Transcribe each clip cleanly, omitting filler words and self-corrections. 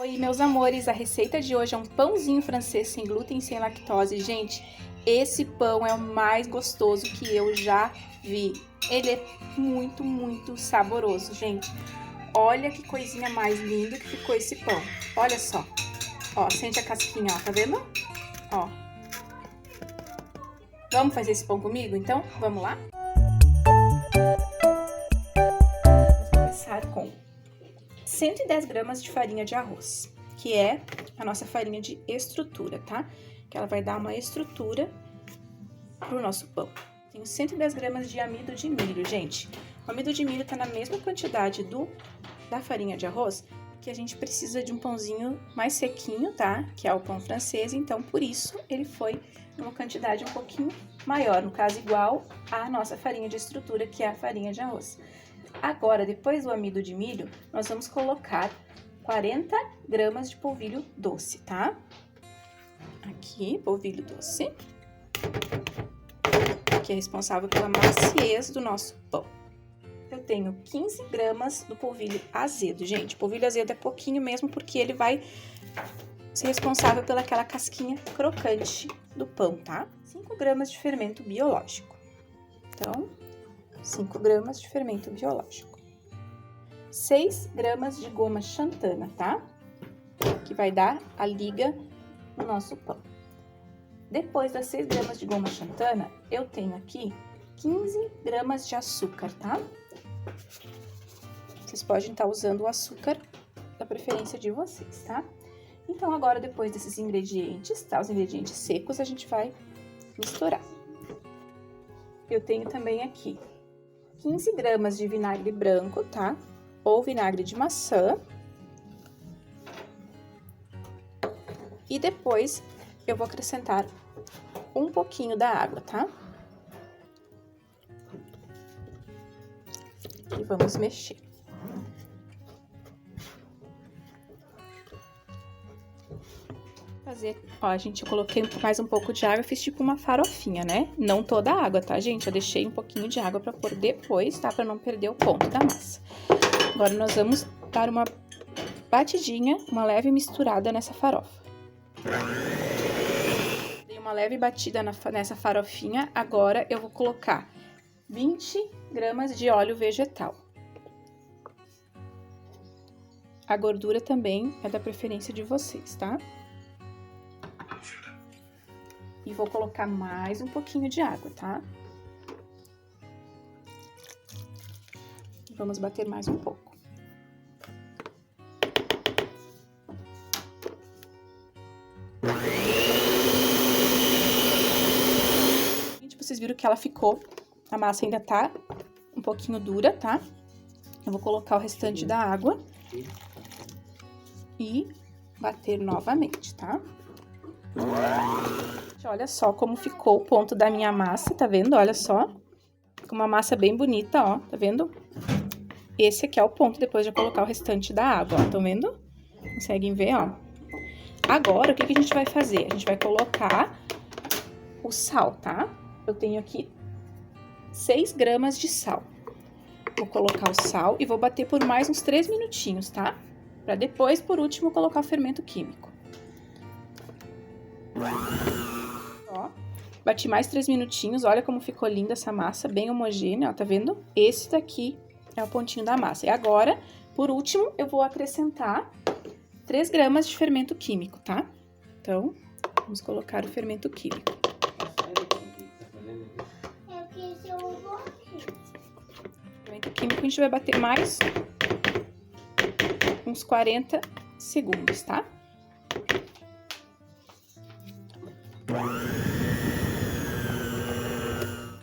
Oi, meus amores, a receita de hoje é um pãozinho francês sem glúten e sem lactose. Gente, esse pão é o mais gostoso que eu já vi. Ele é muito, muito saboroso, gente. Olha que coisinha mais linda que ficou esse pão. Olha só. Ó, sente a casquinha, ó, tá vendo? Ó. Vamos fazer esse pão comigo, então? Vamos lá? Vamos começar com 110 gramas de farinha de arroz, que é a nossa farinha de estrutura, tá? Que ela vai dar uma estrutura pro nosso pão. Tenho 110 gramas de amido de milho, gente. O amido de milho tá na mesma quantidade da farinha de arroz, que a gente precisa de um pãozinho mais sequinho, tá? Que é o pão francês, então por isso ele foi numa quantidade um pouquinho maior, no caso igual à nossa farinha de estrutura, que é a farinha de arroz. Agora, depois do amido de milho, nós vamos colocar 40 gramas de polvilho doce, tá? Aqui, polvilho doce, que é responsável pela maciez do nosso pão. Eu tenho 15 gramas do polvilho azedo, gente. O polvilho azedo é pouquinho mesmo, porque ele vai ser responsável pelaquela casquinha crocante do pão, tá? 5 gramas de fermento biológico. Então, 5 gramas de fermento biológico. 6 gramas de goma xantana, tá? Que vai dar a liga no nosso pão. Depois das 6 gramas de goma xantana, eu tenho aqui 15 gramas de açúcar, tá? Vocês podem estar usando o açúcar da preferência de vocês, tá? Então, agora, depois desses ingredientes, tá? Os ingredientes secos, a gente vai misturar. Eu tenho também aqui 15 gramas de vinagre branco, tá? Ou vinagre de maçã. E depois eu vou acrescentar um pouquinho da água, tá? E vamos mexer. Ó, gente, eu coloquei mais um pouco de água, fiz tipo uma farofinha, né? Não toda a água, tá, gente? Eu deixei um pouquinho de água pra pôr depois, tá? Pra não perder o ponto da massa. Agora, nós vamos dar uma batidinha, uma leve misturada nessa farofa. Dei uma leve batida nessa farofinha, agora eu vou colocar 20 gramas de óleo vegetal. A gordura também é da preferência de vocês, tá? E vou colocar mais um pouquinho de água, tá? Vamos bater mais um pouco. Gente, vocês viram que ela ficou, a massa ainda tá um pouquinho dura, tá? Eu vou colocar o restante da água e bater novamente, tá? Olha só como ficou o ponto da minha massa, tá vendo? Olha só. Ficou uma massa bem bonita, ó, tá vendo? Esse aqui é o ponto depois de eu colocar o restante da água, ó, tão vendo? Conseguem ver, ó. Agora, o que a gente vai fazer? A gente vai colocar o sal, tá? Eu tenho aqui 6 gramas de sal. Vou colocar o sal e vou bater por mais uns 3 minutinhos, tá? Pra depois, por último, colocar o fermento químico. Ó, bati mais 3 minutinhos, olha como ficou linda essa massa, bem homogênea, ó, tá vendo? Esse daqui é o pontinho da massa. E agora, por último, eu vou acrescentar 3 gramas de fermento químico, tá? Então, vamos colocar o fermento químico. O fermento químico a gente vai bater mais uns 40 segundos, tá?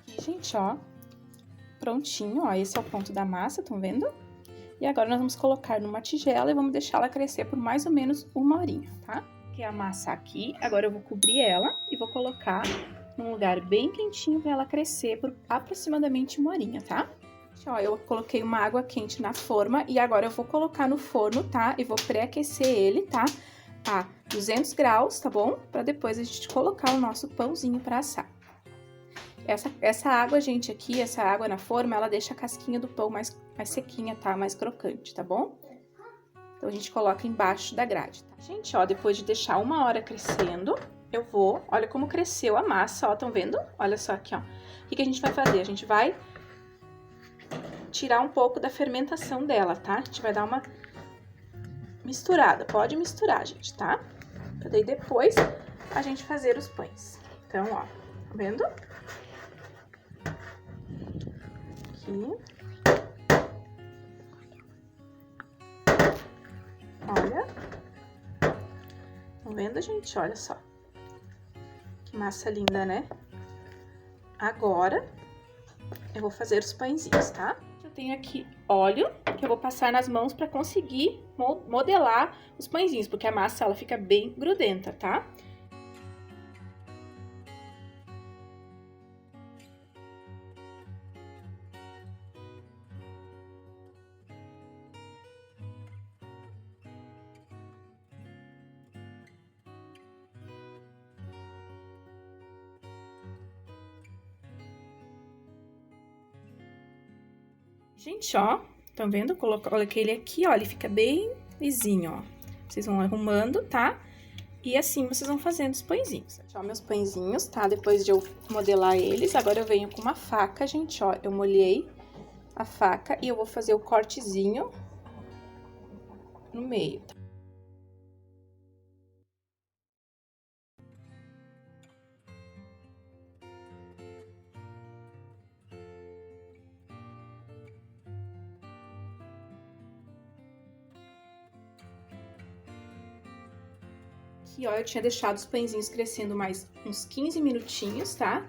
E, gente, ó, prontinho, ó, esse é o ponto da massa, estão vendo? E agora nós vamos colocar numa tigela e vamos deixar ela crescer por mais ou menos 1 horinha, tá? Que é a massa aqui, agora eu vou cobrir ela e vou colocar num lugar bem quentinho para ela crescer por aproximadamente 1 horinha, tá? Ó, eu coloquei uma água quente na forma e agora eu vou colocar no forno, tá? E vou pré-aquecer ele, tá? A 200 graus, tá bom? Pra depois a gente colocar o nosso pãozinho pra assar. Essa água, gente, aqui, essa água na forma, ela deixa a casquinha do pão mais sequinha, tá? Mais crocante, tá bom? Então, a gente coloca embaixo da grade, tá? Gente, ó, depois de deixar 1 hora crescendo, eu vou... Olha como cresceu a massa, ó, estão vendo? Olha só aqui, ó. O que a gente vai fazer? A gente vai tirar um pouco da fermentação dela, tá? A gente vai dar uma misturada. Pode misturar, gente, tá? Pra daí depois a gente fazer os pães. Então, ó, tá vendo? Aqui. Olha. Tá vendo, gente? Olha só. Que massa linda, né? Agora, eu vou fazer os pãezinhos, tá? Eu tenho aqui óleo, que eu vou passar nas mãos pra conseguir modelar os pãezinhos, porque a massa, ela fica bem grudenta, tá? Gente, ó, estão vendo? Coloquei ele aqui, ó, ele fica bem lisinho, ó. Vocês vão arrumando, tá? E assim vocês vão fazendo os pãezinhos. Ó, meus pãezinhos, tá? Depois de eu modelar eles, agora eu venho com uma faca, gente, ó. Eu molhei a faca e eu vou fazer o cortezinho no meio, tá? Aqui, ó, eu tinha deixado os pãezinhos crescendo mais uns 15 minutinhos, tá?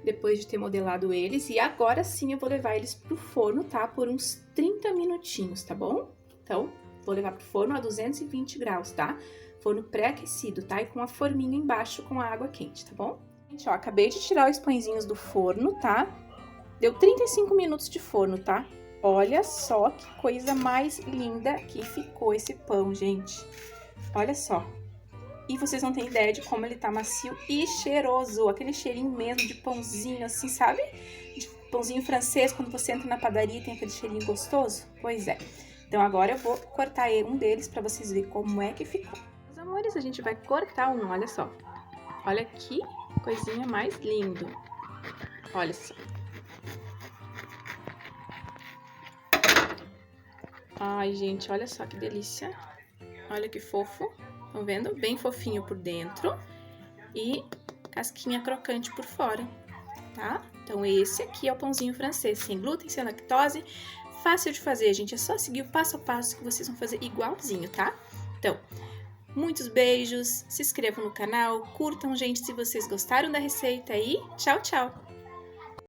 Depois de ter modelado eles. E agora sim eu vou levar eles pro forno, tá? Por uns 30 minutinhos, tá bom? Então, vou levar pro forno a 220 graus, tá? Forno pré-aquecido, tá? E com a forminha embaixo com a água quente, tá bom? Gente, ó, acabei de tirar os pãezinhos do forno, tá? Deu 35 minutos de forno, tá? Olha só que coisa mais linda que ficou esse pão, gente. Olha só. E vocês não têm ideia de como ele tá macio e cheiroso. Aquele cheirinho mesmo de pãozinho, assim, sabe? De pãozinho francês, quando você entra na padaria e tem aquele cheirinho gostoso. Pois é. Então, agora eu vou cortar um deles pra vocês verem como é que ficou. Meus amores, a gente vai cortar um, olha só. Olha que coisinha mais lindo. Olha só. Ai, gente, olha só que delícia. Olha que fofo. Estão vendo? Bem fofinho por dentro e casquinha crocante por fora, tá? Então, esse aqui é o pãozinho francês, sem glúten, sem lactose, fácil de fazer, gente. É só seguir o passo a passo que vocês vão fazer igualzinho, tá? Então, muitos beijos, se inscrevam no canal, curtam, gente, se vocês gostaram da receita e tchau, tchau!